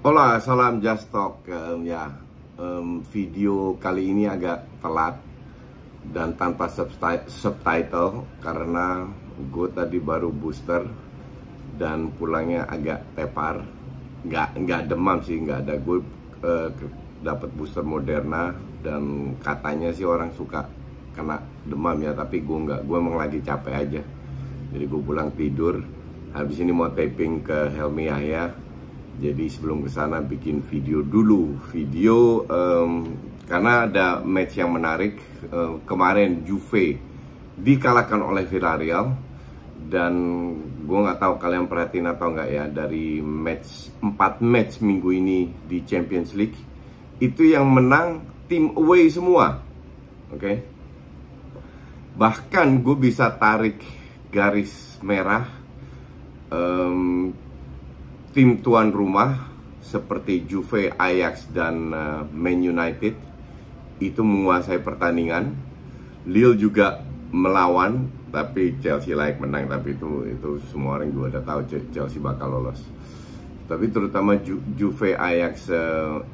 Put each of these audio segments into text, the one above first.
Hola, salam Just Talk. Video kali ini agak telat dan tanpa subtitle karena gue tadi baru booster dan pulangnya agak tepar. Nggak demam sih, nggak ada. Gue dapat booster Moderna dan katanya sih orang suka kena demam ya, tapi gue nggak. Gue emang lagi capek aja. Jadi gue pulang tidur. Habis ini mau taping ke Helmi Yahya. Jadi sebelum kesana bikin video dulu, karena ada match yang menarik. Kemarin Juve dikalahkan oleh Villarreal dan gue nggak tahu kalian perhatiin atau nggak ya, dari 4 match minggu ini di Champions League itu yang menang tim away semua, oke? Bahkan gue bisa tarik garis merah. Tim tuan rumah seperti Juve, Ajax, dan Man United itu menguasai pertandingan. Lille juga melawan, tapi Chelsea layak menang. Tapi itu semua orang juga udah tahu Chelsea bakal lolos. Tapi terutama Juve, Ajax,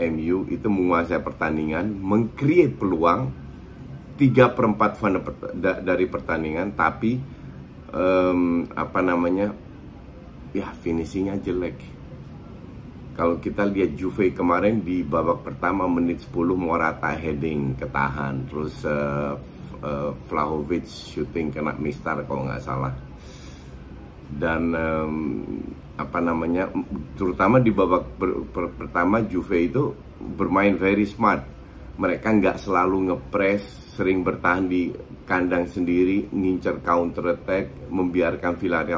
MU itu menguasai pertandingan, meng-create peluang 3/4 dari pertandingan, tapi finishingnya jelek. Kalau kita lihat Juve kemarin di babak pertama menit 10 Morata heading ketahan, terus Vlahovic shooting kena mistar kalau nggak salah. Dan terutama di babak pertama Juve itu bermain very smart. Mereka nggak selalu ngepress, sering bertahan di kandang sendiri, ngincer counter attack, membiarkan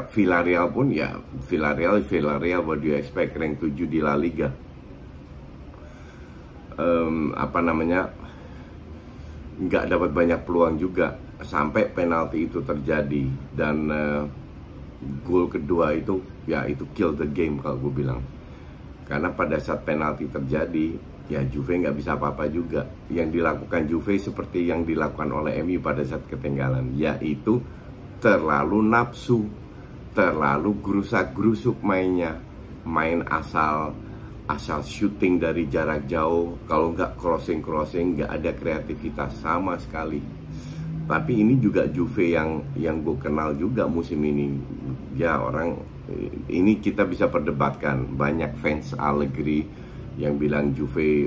Villarreal pun ya Villarreal what do you expect, rank 7 di La Liga. Nggak dapat banyak peluang juga sampai penalti itu terjadi. Dan gol kedua itu ya itu kill the game kalau gue bilang, karena pada saat penalti terjadi ya Juve nggak bisa apa-apa juga. Yang dilakukan Juve seperti yang dilakukan oleh MU pada saat ketinggalan, yaitu terlalu nafsu, terlalu gerusak-gerusuk mainnya, main asal shooting dari jarak jauh. Kalau nggak crossing, nggak ada kreativitas sama sekali. Tapi ini juga Juve yang gue kenal juga musim ini. Ya orang ini kita bisa perdebatkan, banyak fans Allegri yang bilang Juve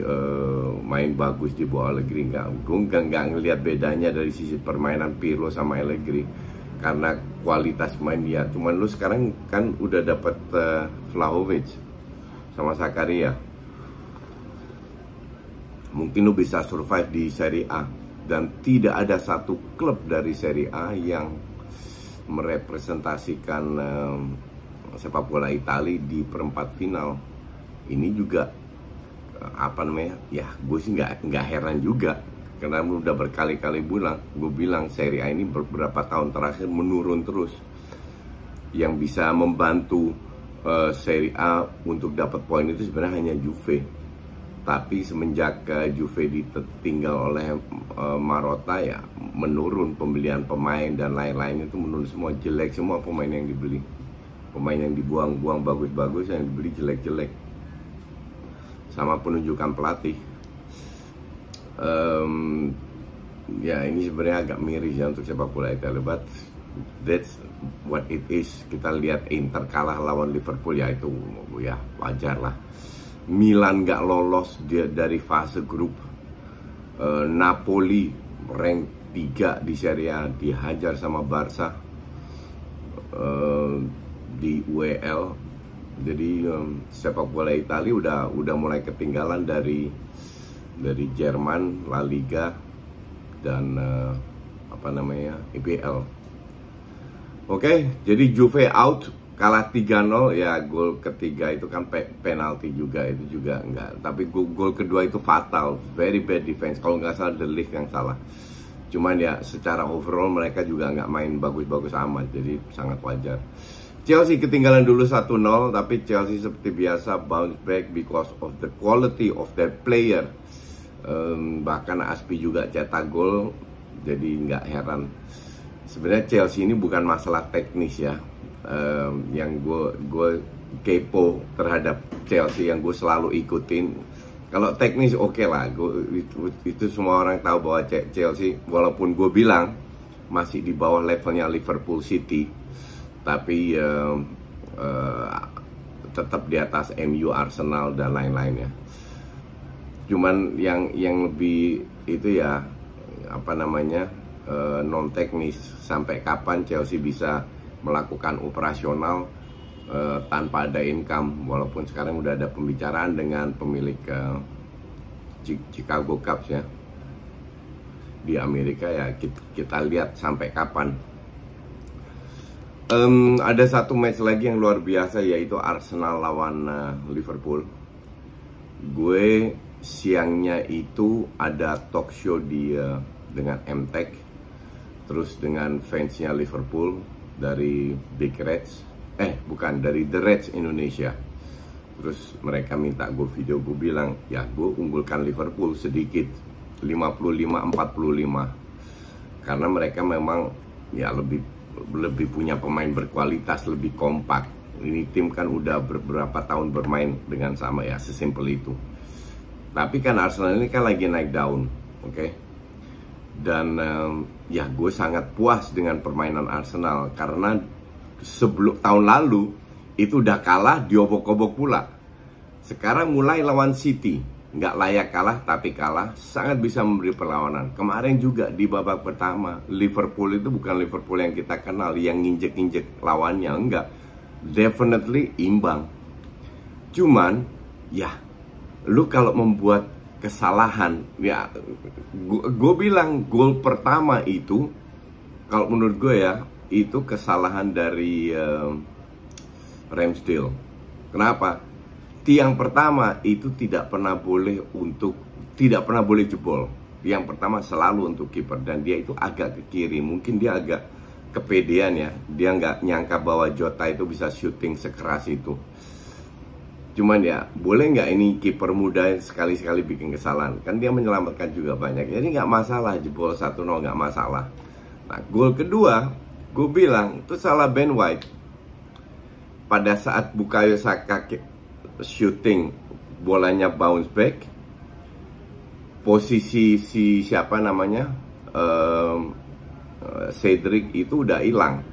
main bagus di bawah Allegri. Gue nggak ngelihat bedanya dari sisi permainan Pirlo sama Allegri, karena kualitas main dia. Cuman lu sekarang kan udah dapet Vlahovic sama Zakaria, mungkin lu bisa survive di Serie A. Dan tidak ada satu klub dari Serie A yang merepresentasikan sepak bola Italia di perempat final. Ini juga ya gue sih nggak heran juga, karena udah berkali-kali gue bilang Serie A ini beberapa tahun terakhir menurun terus. Yang bisa membantu Serie A untuk dapat poin itu sebenarnya hanya Juve. Tapi semenjak Juve ditinggal oleh Marotta ya menurun, pembelian pemain dan lain-lain itu menurun semua, jelek semua pemain yang dibeli. Pemain yang dibuang-buang bagus-bagus, yang dibeli jelek-jelek. Sama penunjukan pelatih. Ya ini sebenarnya agak miris ya untuk sepak bola Italia, but that's what it is. Kita lihat Inter kalah lawan Liverpool, ya itu ya wajar lah. Milan nggak lolos dari fase grup. Napoli rank 3 di Serie A dihajar sama Barca di UEL. Jadi sepak bola Italia udah mulai ketinggalan dari Jerman, La Liga, dan IPL. Oke, jadi Juve out, kalah 3-0 ya. Gol ketiga itu kan penalti juga, itu juga enggak. Tapi gol kedua itu fatal, very bad defense. Kalau nggak salah De Ligt yang salah. Cuman ya secara overall mereka juga nggak main bagus-bagus amat, jadi sangat wajar. Chelsea ketinggalan dulu 1-0, tapi Chelsea seperti biasa bounce back because of the quality of their player. Bahkan Aspi juga cetak gol, jadi nggak heran. Sebenarnya Chelsea ini bukan masalah teknis ya. Yang gue kepo terhadap Chelsea yang gue selalu ikutin. Kalau teknis oke lah, itu semua orang tahu bahwa Chelsea, walaupun gue bilang masih di bawah levelnya Liverpool City, tapi tetap di atas MU, Arsenal dan lain-lainnya. Cuman yang lebih itu ya apa namanya, non teknis, sampai kapan Chelsea bisa melakukan operasional tanpa ada income. Walaupun sekarang udah ada pembicaraan dengan pemilik Chicago Cubs ya di Amerika, ya kita lihat sampai kapan. Ada satu match lagi yang luar biasa, yaitu Arsenal lawan Liverpool. Gue siangnya itu ada talk show dengan MTech, terus dengan fansnya Liverpool dari Big Reds, dari The Reds Indonesia. Terus mereka minta gue video, gue bilang ya gue unggulkan Liverpool sedikit, 55-45, karena mereka memang ya lebih punya pemain berkualitas, lebih kompak. Ini tim kan udah beberapa tahun bermain dengan sama, ya sesimpel itu. Tapi kan Arsenal ini kan lagi naik daun, oke? Dan ya gue sangat puas dengan permainan Arsenal, karena sebelum tahun lalu itu udah kalah, diobok-obok pula. Sekarang mulai lawan City, nggak layak kalah tapi kalah, sangat bisa memberi perlawanan. Kemarin juga di babak pertama, Liverpool itu bukan Liverpool yang kita kenal, yang nginjek-nginjek lawannya, enggak. Definitely imbang. Cuman ya lu kalau membuat kesalahan, ya gue bilang gol pertama itu, kalau menurut gue ya, itu kesalahan dari Ramsdale. Kenapa? Tiang pertama itu tidak pernah boleh jebol. Yang pertama selalu untuk kiper, dan dia itu agak ke kiri. Mungkin dia agak kepedean ya, dia nggak nyangka bahwa Jota itu bisa syuting sekeras itu. Cuman ya, boleh nggak ini kiper muda sekali-sekali bikin kesalahan? Kan dia menyelamatkan juga banyak. Jadi nggak masalah jebol 1-0, nggak masalah. Nah, gol kedua, gue bilang itu salah Ben White. Pada saat Bukayo Saka shooting, bolanya bounce back, posisi siapa namanya, Cedric itu udah hilang,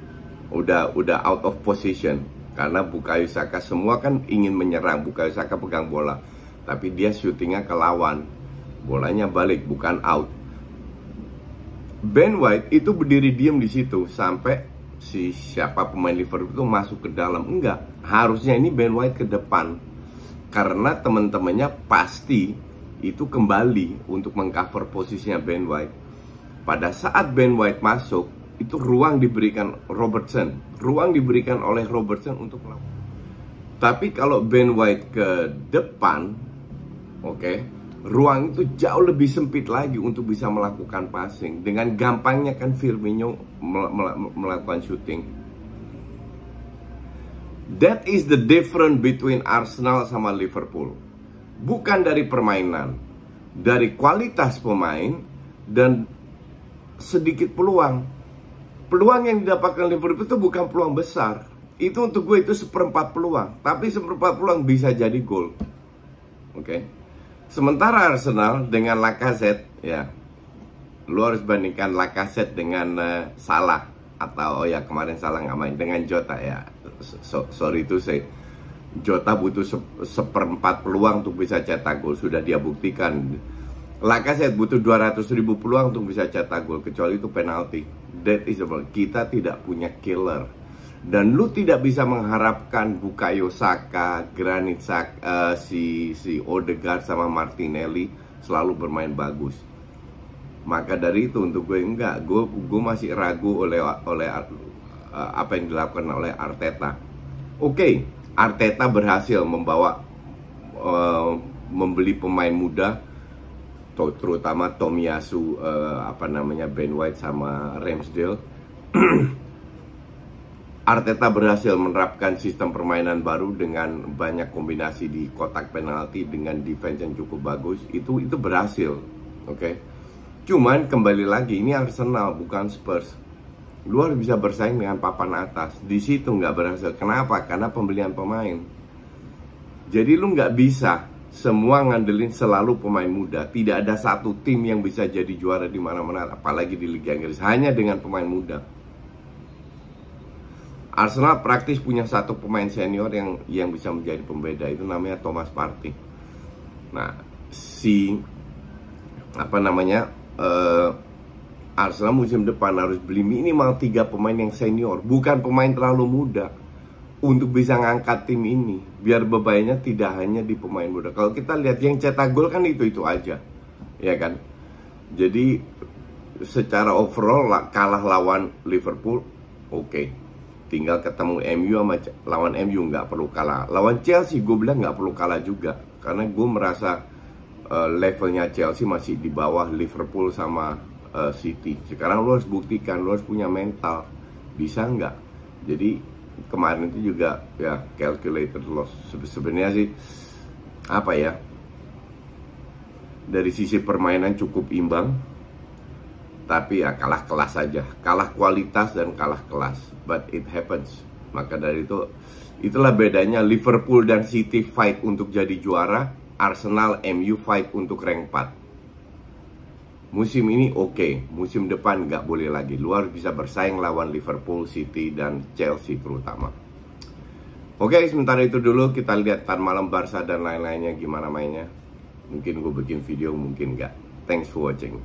udah out of position. Karena Bukayo Saka semua kan ingin menyerang, Bukayo Saka pegang bola, tapi dia syutingnya ke lawan, bolanya balik, bukan out. Ben White itu berdiri diam di situ sampai siapa pemain Liverpool itu masuk ke dalam. Enggak, harusnya ini Ben White ke depan, karena teman-temannya pasti itu kembali untuk mengcover posisinya Ben White. Pada saat Ben White masuk, itu ruang diberikan oleh Robertson untuk melakukan. Tapi kalau Ben White ke depan, oke, ruang itu jauh lebih sempit lagi untuk bisa melakukan passing. Dengan gampangnya kan Firmino melakukan shooting. That is the difference between Arsenal sama Liverpool. Bukan dari permainan, dari kualitas pemain dan sedikit peluang. Peluang yang didapatkan Liverpool itu bukan peluang besar. Itu untuk gue itu 1/4 peluang. Tapi 1/4 peluang bisa jadi gol. Oke. Sementara Arsenal dengan Lacazette, ya, lu harus bandingkan Lacazette dengan Salah. Atau kemarin Salah nggak main, dengan Jota ya. Sorry to say, Jota butuh 1/4 peluang untuk bisa cetak gol. Sudah dia buktikan. Lacazette butuh 200.000 peluang untuk bisa cetak gol, kecuali itu penalti. That is about. Kita tidak punya killer, dan lu tidak bisa mengharapkan Bukayo Saka, Granit Xhaka, si Odegaard sama Martinelli selalu bermain bagus. Maka dari itu untuk gue enggak, gue masih ragu oleh apa yang dilakukan oleh Arteta. Oke, Arteta berhasil membeli pemain muda, terutama Tomiyasu, Ben White sama Ramsdale. Arteta berhasil menerapkan sistem permainan baru dengan banyak kombinasi di kotak penalti dengan defense yang cukup bagus. Itu berhasil, oke. Cuman kembali lagi, ini Arsenal bukan Spurs. Lu harus bisa bersaing dengan papan atas. Di situ nggak berhasil. Kenapa? Karena pembelian pemain. Jadi lu nggak bisa semua ngandelin selalu pemain muda. Tidak ada satu tim yang bisa jadi juara di mana-mana, apalagi di Liga Inggris, hanya dengan pemain muda. Arsenal praktis punya satu pemain senior yang bisa menjadi pembeda, itu namanya Thomas Partey. Nah, Arsenal musim depan harus beli minimal 3 pemain yang senior, bukan pemain terlalu muda, untuk bisa ngangkat tim ini, biar bebannya tidak hanya di pemain muda. Kalau kita lihat yang cetak gol kan itu aja, ya kan. Jadi secara overall kalah lawan Liverpool, oke. Tinggal ketemu MU sama lawan MU nggak perlu kalah. Lawan Chelsea gue bilang nggak perlu kalah juga, karena gue merasa levelnya Chelsea masih di bawah Liverpool sama City. Sekarang lu harus buktikan, lu harus punya mental, bisa nggak. Jadi kemarin itu juga ya calculated loss. Sebenarnya sih apa ya, dari sisi permainan cukup imbang, tapi ya kalah kelas aja, kalah kualitas dan kalah kelas, but it happens. Maka dari itu, itulah bedanya Liverpool dan City fight untuk jadi juara, Arsenal MU fight untuk rank 4. Musim ini oke, musim depan nggak boleh lagi. Lu harus bisa bersaing lawan Liverpool, City, dan Chelsea terutama. Oke, sementara itu dulu kita lihat ntar malam Barca dan lain-lainnya gimana mainnya. Mungkin gue bikin video, mungkin nggak. Thanks for watching.